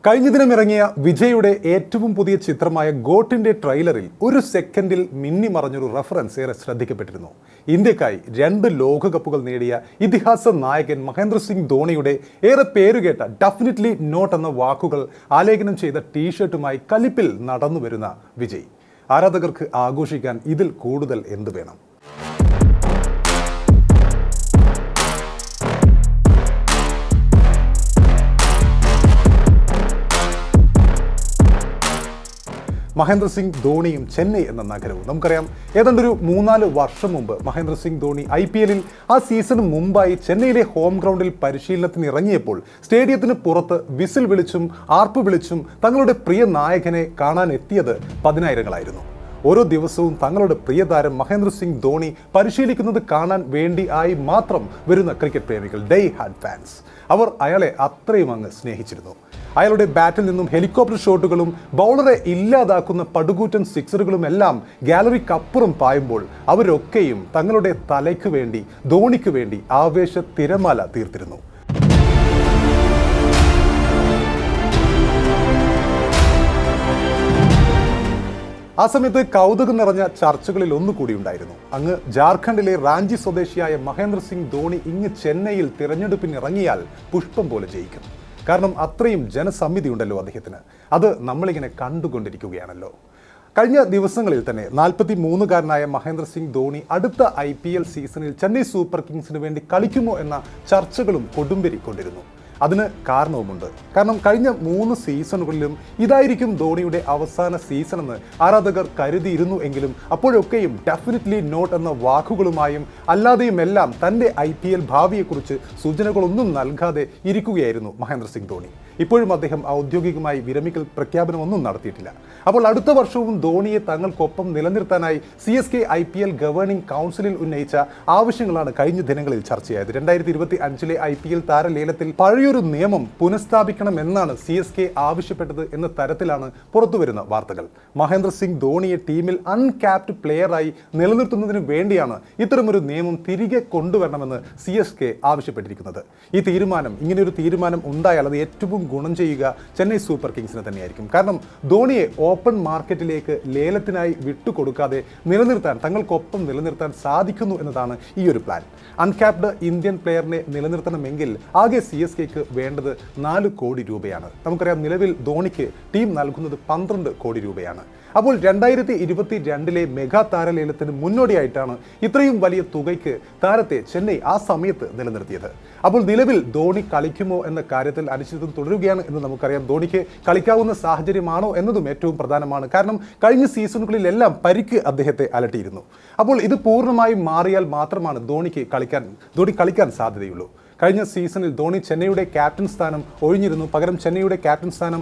കഴിഞ്ഞ ദിനം ഇറങ്ങിയ വിജയുടെ ഏറ്റവും പുതിയ ചിത്രമായ ഗോട്ടിന്റെ ട്രെയിലറിൽ ഒരു സെക്കൻഡിൽ മിന്നിമറഞ്ഞൊരു റെഫറൻസ് ഏറെ ശ്രദ്ധിക്കപ്പെട്ടിരുന്നു. ഇന്ത്യക്കായി 2 ലോകകപ്പുകൾ നേടിയ ഇതിഹാസ നായകൻ മഹേന്ദ്ര സിംഗ് ധോണിയുടെ ഏറെ പേരുകേട്ട ഡെഫിനറ്റ്ലി നോട്ട് എന്ന വാക്കുകൾ ആലേഖനം ചെയ്ത ടീഷർട്ടുമായി കലിപ്പിൽ നടന്നു വരുന്ന വിജയ്. ആരാധകർക്ക് ആഘോഷിക്കാൻ ഇതിൽ കൂടുതൽ എന്ത് വേണം? മഹേന്ദ്ര സിംഗ് ധോണിയും ചെന്നൈ എന്ന നഗരവും നമുക്കറിയാം. ഏതാണ്ടൊരു 3-4 വർഷം മുമ്പ് മഹേന്ദ്ര സിംഗ് ധോണി IPL-ൽ ആ സീസണിന് മുമ്പായി ചെന്നൈയിലെ ഹോം ഗ്രൗണ്ടിൽ പരിശീലനത്തിന് ഇറങ്ങിയപ്പോൾ സ്റ്റേഡിയത്തിന് പുറത്ത് വിസിൽ വിളിച്ചും ആർപ്പ് വിളിച്ചും തങ്ങളുടെ പ്രിയ നായകനെ കാണാൻ എത്തിയത് പതിനായിരങ്ങളായിരുന്നു. ഓരോ ദിവസവും തങ്ങളുടെ പ്രിയതാരം മഹേന്ദ്ര സിംഗ് ധോണി പരിശീലിക്കുന്നത് കാണാൻ വേണ്ടി ആയി മാത്രം വരുന്ന ക്രിക്കറ്റ് പ്രേമികൾ, ഡേ ഹാർഡ് ഫാൻസ്, അവർ അയാളെ അത്രയും അങ്ങ് സ്നേഹിച്ചിരുന്നു. അയാളുടെ ബാറ്റിൽ നിന്നും ഹെലികോപ്റ്റർ ഷോട്ടുകളും ബൗളറെ ഇല്ലാതാക്കുന്ന പടുകൂറ്റൻ സിക്സറുകളും എല്ലാം ഗാലറിക്കപ്പുറം പായുമ്പോൾ അവരൊക്കെയും തങ്ങളുടെ തലയ്ക്ക് വേണ്ടി, ധോണിക്ക് വേണ്ടി ആവേശ തിരമാല തീർത്തിരുന്നു. ആ സമയത്ത് കൗതുകം നിറഞ്ഞ ചർച്ചകളിൽ ഒന്നുകൂടി ഉണ്ടായിരുന്നു. അങ്ങ് ജാർഖണ്ഡിലെ റാഞ്ചി സ്വദേശിയായ മഹേന്ദ്ര സിംഗ് ധോണി ഇങ്ങ് ചെന്നൈയിൽ തിരഞ്ഞെടുപ്പിനിറങ്ങിയാൽ പുഷ്പം പോലെ ജയിക്കും. കാരണം അത്രയും ജനസമ്മിതി ഉണ്ടല്ലോ അദ്ദേഹത്തിന്. അത് നമ്മളിങ്ങനെ കണ്ടുകൊണ്ടിരിക്കുകയാണല്ലോ. കഴിഞ്ഞ ദിവസങ്ങളിൽ തന്നെ 43-കാരനായ മഹേന്ദ്ര സിംഗ് ധോണി അടുത്ത IPL സീസണിൽ ചെന്നൈ സൂപ്പർ കിങ്സിന് വേണ്ടി കളിക്കുമോ എന്ന ചർച്ചകളും കൊടുമ്പിരിക്കൊണ്ടിരുന്നു. അതിന് കാരണവുമുണ്ട്. കാരണം കഴിഞ്ഞ 3 സീസണുകളിലും ഇതായിരിക്കും ധോണിയുടെ അവസാന സീസണെന്ന് ആരാധകർ കരുതിയിരുന്നു എങ്കിലും അപ്പോഴൊക്കെയും ഡെഫിനറ്റ്ലി നോട്ട് എന്ന വാക്കുകളുമായും അല്ലാതെയും എല്ലാം തൻ്റെ IPL ഭാവിയെക്കുറിച്ച് സൂചനകളൊന്നും നൽകാതെ ഇരിക്കുകയായിരുന്നു മഹേന്ദ്ര സിംഗ് ധോണി. ഇപ്പോഴും അദ്ദേഹം ഔദ്യോഗികമായി വിരമിക്കൽ പ്രഖ്യാപനമൊന്നും നടത്തിയിട്ടില്ല. അപ്പോൾ അടുത്ത വർഷവും ധോണിയെ തങ്ങൾക്കൊപ്പം നിലനിർത്താനായി CSK IPL ഗവേണിംഗ് കൗൺസിലിൽ ഉന്നയിച്ച ആവശ്യങ്ങളാണ് കഴിഞ്ഞ ദിനങ്ങളിൽ ചർച്ചയായത്. 2025-ലെ IPL താരലേലത്തിൽ പഴയൊരു നിയമം പുനഃസ്ഥാപിക്കണമെന്നാണ് CSK ആവശ്യപ്പെട്ടത് എന്ന തരത്തിലാണ് പുറത്തുവരുന്ന വാർത്തകൾ. മഹേന്ദ്ര സിംഗ് ധോണിയെ ടീമിൽ അൺക്യാപ്ഡ് പ്ലെയറായി നിലനിർത്തുന്നതിന് വേണ്ടിയാണ് ഇത്തരമൊരു നിയമം തിരികെ കൊണ്ടുവരണമെന്ന് CSK ആവശ്യപ്പെട്ടിരിക്കുന്നത്. ഇങ്ങനെയൊരു തീരുമാനം ഉണ്ടായാൽ അത് ഏറ്റവും ഗുണം ചെയ്യുക ചെന്നൈ സൂപ്പർ കിങ്സിന് തന്നെയായിരിക്കും. കാരണം ധോണിയെ ഓപ്പൺ മാർക്കറ്റിലേക്ക് ലേലത്തിനായി വിട്ടുകൊടുക്കാതെ തങ്ങൾക്കൊപ്പം നിലനിർത്താൻ സാധിക്കുന്നു എന്നതാണ് ഈ ഒരു പ്ലാൻ. അൺക്യാപ്ഡ് ഇന്ത്യൻ പ്ലെയറിനെ നിലനിർത്തണമെങ്കിൽ ആകെ CSKക്ക് വേണ്ടത് 4 കോടി രൂപയാണ്. നമുക്കറിയാം, നിലവിൽ ധോണിക്ക് ടീം നൽകുന്നത് 12 കോടി രൂപയാണ്. അപ്പോൾ 2022-ലെ മെഗാ താരലേലത്തിന് മുന്നോടിയായിട്ടാണ് ഇത്രയും വലിയ തുകയ്ക്ക് താരത്തെ ചെന്നൈ ആ സമയത്ത് നിലനിർത്തിയത്. അപ്പോൾ നിലവിൽ ധോണി കളിക്കുമോ എന്ന കാര്യത്തിൽ അനിശ്ചിതത്വം തുടരുകയാണ് എന്ന് നമുക്കറിയാം. ധോണിക്ക് കളിക്കാവുന്ന സാഹചര്യമാണോ എന്നതും ഏറ്റവും പ്രധാനമാണ്. കാരണം കഴിഞ്ഞ സീസണുകളിലെല്ലാം പരിക്ക് അദ്ദേഹത്തെ അലട്ടിയിരുന്നു. അപ്പോൾ ഇത് പൂർണ്ണമായും മാറിയാൽ മാത്രമാണ് ധോണി കളിക്കാൻ സാധ്യതയുള്ളൂ. കഴിഞ്ഞ സീസണിൽ ധോണി ചെന്നൈയുടെ ക്യാപ്റ്റൻ സ്ഥാനം ഒഴിഞ്ഞിരുന്നു. പകരം ചെന്നൈയുടെ ക്യാപ്റ്റൻ സ്ഥാനം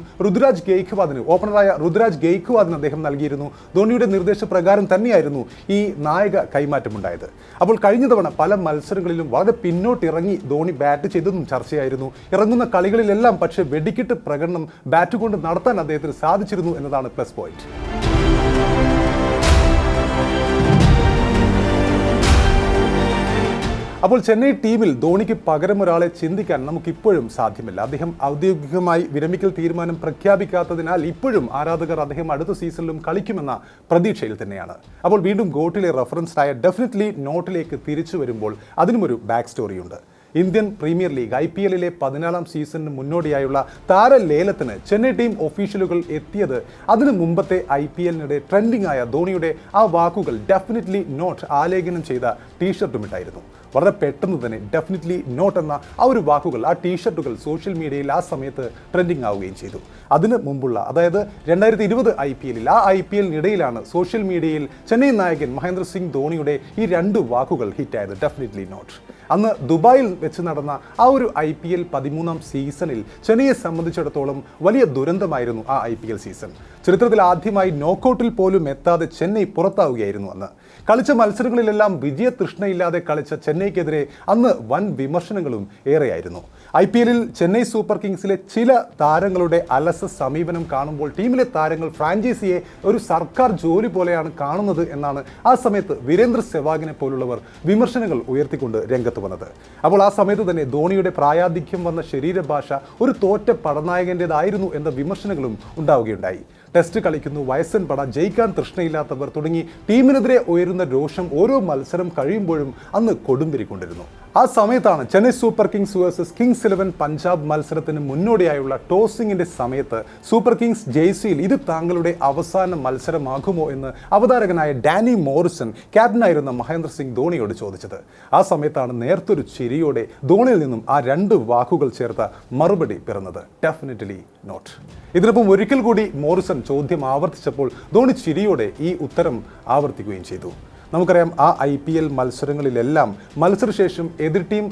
ഓപ്പണറായ ഋതുരാജ് ഗെയ്ക്വാദിന് അദ്ദേഹം നൽകിയിരുന്നു. ധോണിയുടെ നിർദ്ദേശപ്രകാരം തന്നെയായിരുന്നു ഈ നായക കൈമാറ്റമുണ്ടായത്. അപ്പോൾ കഴിഞ്ഞ തവണ പല മത്സരങ്ങളിലും വളരെ പിന്നോട്ടിറങ്ങി ധോണി ബാറ്റ് ചെയ്തതും ചർച്ചയായിരുന്നു. ഇറങ്ങുന്ന കളികളിലെല്ലാം പക്ഷേ വെടിക്കെട്ട് പ്രകടനം ബാറ്റ് കൊണ്ട് നടത്താൻ അദ്ദേഹത്തിന് സാധിച്ചിരുന്നു എന്നതാണ് പ്ലസ് പോയിന്റ്. അപ്പോൾ ചെന്നൈ ടീമിൽ ധോണിക്ക് പകരം ഒരാളെ ചിന്തിക്കാൻ നമുക്കിപ്പോഴും സാധ്യമല്ല. അദ്ദേഹം ഔദ്യോഗികമായി വിരമിക്കൽ തീരുമാനം പ്രഖ്യാപിക്കാത്തതിനാൽ ഇപ്പോഴും ആരാധകർ അദ്ദേഹം അടുത്ത സീസണിലും കളിക്കുമെന്ന പ്രതീക്ഷയിൽ തന്നെയാണ്. അപ്പോൾ വീണ്ടും ഗോട്ടിലെ റെഫറൻസ്ഡായ ഡെഫിനറ്റ്ലി നോട്ടിലേക്ക് തിരിച്ചു വരുമ്പോൾ അതിനുമൊരു ബാക്ക് സ്റ്റോറിയുണ്ട്. ഇന്ത്യൻ പ്രീമിയർ ലീഗ് IPL-ലെ 14-ാം സീസണിന് മുന്നോടിയായുള്ള താരലേലത്തിന് ചെന്നൈ ടീം ഒഫീഷ്യലുകൾ എത്തിയത് അതിനു മുമ്പത്തെ IPL-നിടെ ട്രെൻഡിംഗ് ആയ ധോണിയുടെ ആ വാക്കുകൾ ഡെഫിനറ്റ്ലി നോട്ട് ആലേഖനം ചെയ്ത ടീഷർട്ടുമിട്ടായിരുന്നു. വളരെ പെട്ടെന്ന് തന്നെ ഡെഫിനറ്റ്ലി നോട്ട് എന്ന ആ ഒരു വാക്കുകൾ, ആ ടീഷർട്ടുകൾ സോഷ്യൽ മീഡിയയിൽ ആ സമയത്ത് ട്രെൻഡിംഗ് ആവുകയും ചെയ്തു. അതിന് മുമ്പുള്ള, അതായത് 2020 IPL-ൽ ആ IPL-നിടയിലാണ് സോഷ്യൽ മീഡിയയിൽ ചെന്നൈ നായകൻ മഹേന്ദ്ര സിംഗ് ധോണിയുടെ ഈ 2 വാക്കുകൾ ഹിറ്റായത്, ഡെഫിനറ്റ്ലി നോട്ട്. അന്ന് ദുബായിൽ വെച്ച് നടന്ന ആ ഒരു IPL 13-ാം സീസണിൽ ചെന്നൈയെ സംബന്ധിച്ചിടത്തോളം വലിയ ദുരന്തമായിരുന്നു ആ IPL സീസൺ. ചരിത്രത്തിൽ ആദ്യമായി നോക്കൌട്ടിൽ പോലും എത്താതെ ചെന്നൈ പുറത്താവുകയായിരുന്നു അന്ന്. കളിച്ച മത്സരങ്ങളിലെല്ലാം വിജയതൃഷ്ണയില്ലാതെ കളിച്ച ചെന്നൈക്കെതിരെ അന്ന് വൻ വിമർശനങ്ങളും ഏറെയായിരുന്നു. IPL-ൽ ചെന്നൈ സൂപ്പർ കിങ്സിലെ ചില താരങ്ങളുടെ അലസ സമീപനം കാണുമ്പോൾ ടീമിലെ താരങ്ങൾ ഫ്രാഞ്ചൈസിയെ ഒരു സർക്കാർ ജോലി പോലെയാണ് കാണുന്നത് എന്നാണ് ആ സമയത്ത് വീരേന്ദ്ര സെവാഗിനെ പോലുള്ളവർ വിമർശനങ്ങൾ ഉയർത്തിക്കൊണ്ട് രംഗത്ത് വന്നത്. അപ്പോൾ ആ സമയത്ത് തന്നെ ധോണിയുടെ പ്രായാധിക്യം വന്ന ശരീരഭാഷ ഒരു തോറ്റ പടനായകൻ്റെതായിരുന്നു എന്ന വിമർശനങ്ങളും ഉണ്ടാവുകയുണ്ടായി. ടെസ്റ്റ് കളിക്കുന്നു, വയസ്സൻ പട, ജയിക്കാൻ തൃഷ്ണയില്ലാത്തവർ തുടങ്ങി ടീമിനെതിരെ ഉയരുന്ന രോഷം ഓരോ മത്സരം കഴിയുമ്പോഴും അന്ന് കൊടുമ്പിരിക്കൊണ്ടിരുന്നു. ആ സമയത്താണ് Chennai super Kings versus Kings 11 Punjab മത്സരത്തിന് മുന്നോടിയായുള്ള ടോസിങ്ങിന്റെ സമയത്ത് സൂപ്പർ കിങ്സ് ജേഴ്സിയിൽ ഇത് താങ്കളുടെ അവസാന മത്സരമാകുമോ എന്ന് അവതാരകനായ ഡാനി മോറിസൺ ക്യാപ്റ്റനായിരുന്ന മഹേന്ദ്ര സിംഗ് ധോണിയോട് ചോദിച്ചത്. ആ സമയത്താണ് നേർത്തൊരു ചിരിയോടെ ധോണിയിൽ നിന്നും ആ 2 വാക്കുകൾ ചേർത്ത മറുപടി പിറന്നത്: ഡെഫിനറ്റ്ലി നോട്ട്. ഇതിനൊപ്പം ഒരിക്കൽ കൂടി മോറിസൺ ചോദ്യം ആവർത്തിച്ചപ്പോൾ ധോണി ചിരിയോടെ ഈ ഉത്തരം ആവർത്തിക്കുകയും ചെയ്തു. നമുക്കറിയാം, ആ IPL മത്സരങ്ങളിലെല്ലാം മത്സരശേഷം എതിർ ടീം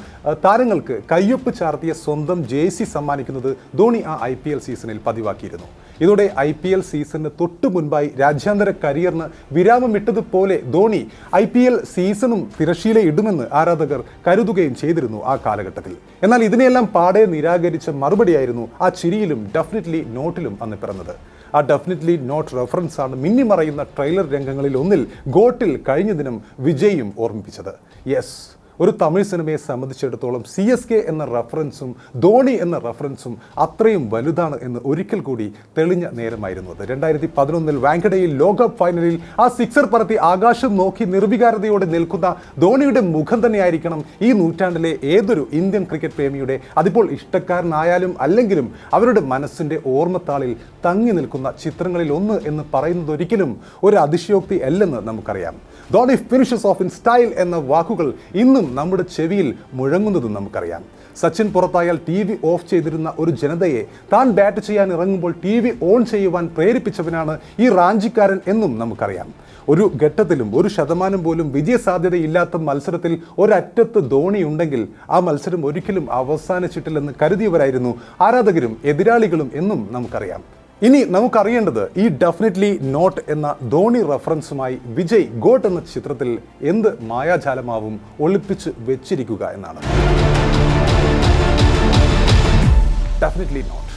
താരങ്ങൾക്ക് കയ്യൊപ്പ് ചാർത്തിയ സ്വന്തം ജേഴ്സി സമ്മാനിക്കുന്നത് ധോണി ആ IPL സീസണിൽ പതിവാക്കിയിരുന്നു. ഇതോടെ IPL സീസണിന് തൊട്ടു മുൻപായി രാജ്യാന്തര കരിയറിന് വിരാമമിട്ടതുപോലെ ധോണി IPL സീസണും തിരശ്ശീല ഇടുമെന്ന് ആരാധകർ കരുതുകയും ചെയ്തിരുന്നു ആ കാലഘട്ടത്തിൽ. എന്നാൽ ഇതിനെയെല്ലാം പാടെ നിരാകരിച്ച മറുപടിയായിരുന്നു ആ ചിരിയിലും ഡെഫിനറ്റ്ലി നോട്ടിലും അന്ന് പിറന്നത്. ആ ഡെഫിനറ്റ്ലി നോട്ട് റെഫറൻസ് ആണ് മിന്നിമറയുന്ന ട്രെയിലർ രംഗങ്ങളിൽ ഒന്നിൽ ഗോട്ടിൽ കഴിഞ്ഞ ദിനം വിജയും ഓർമ്മിപ്പിച്ചത്. യെസ്, ഒരു തമിഴ് സിനിമയെ സംബന്ധിച്ചിടത്തോളം CSK എന്ന റെഫറൻസും ധോണി എന്ന റെഫറൻസും അത്രയും വലുതാണ് എന്ന് ഒരിക്കൽ കൂടി തെളിഞ്ഞ നേരമായിരുന്നു അത്. 2011 വാങ്കഡയിൽ ലോകകപ്പ് ഫൈനലിൽ ആ സിക്സർ പറത്തി ആകാശം നോക്കി നിർവികാരതയോടെ നിൽക്കുന്ന ധോണിയുടെ മുഖം തന്നെയായിരിക്കണം ഈ നൂറ്റാണ്ടിലെ ഏതൊരു ഇന്ത്യൻ ക്രിക്കറ്റ് പ്രേമിയുടെ, അതിപ്പോൾ ഇഷ്ടക്കാരനായാലും അല്ലെങ്കിലും, അവരുടെ മനസ്സിൻ്റെ ഓർമ്മത്താളിൽ തങ്ങി നിൽക്കുന്ന ചിത്രങ്ങളിൽ ഒന്ന് എന്ന് പറയുന്നത് ഒരിക്കലും ഒരു അതിശയോക്തി അല്ലെന്ന് നമുക്കറിയാം. Dhoni finishes of in style എന്ന വാക്കുകൾ ഇന്നും നമ്മുടെ ചെവിയിൽ മുഴങ്ങുന്നതും നമുക്കറിയാം. സച്ചിൻ പുറത്തായാൽ TV ഓഫ് ചെയ്തിരുന്ന ഒരു ജനതയെ താൻ ബാറ്റ് ചെയ്യാൻ ഇറങ്ങുമ്പോൾ TV ഓൺ ചെയ്യുവാൻ പ്രേരിപ്പിച്ചവനാണ് ഈ റാഞ്ചിക്കാരൻ എന്നും നമുക്കറിയാം. ഒരു ഘട്ടത്തിലും 1% പോലും വിജയസാധ്യതയില്ലാത്ത മത്സരത്തിൽ ഒരറ്റത്ത് ധോണി ഉണ്ടെങ്കിൽ ആ മത്സരം ഒരിക്കലും അവസാനിച്ചിട്ടില്ലെന്ന് കരുതിയവരായിരുന്നു ആരാധകരും എതിരാളികളും എന്നും നമുക്കറിയാം. ഇനി നമുക്കറിയേണ്ടത് ഈ ഡെഫിനറ്റ്ലി നോട്ട് എന്ന ധോണി റെഫറൻസുമായി വിജയ് ഗോട്ട് എന്ന ചിത്രത്തിൽ എന്ത് മായാജാലമാവും ഒളിപ്പിച്ച് വെച്ചിരിക്കുക എന്നാണ്. Definitely not.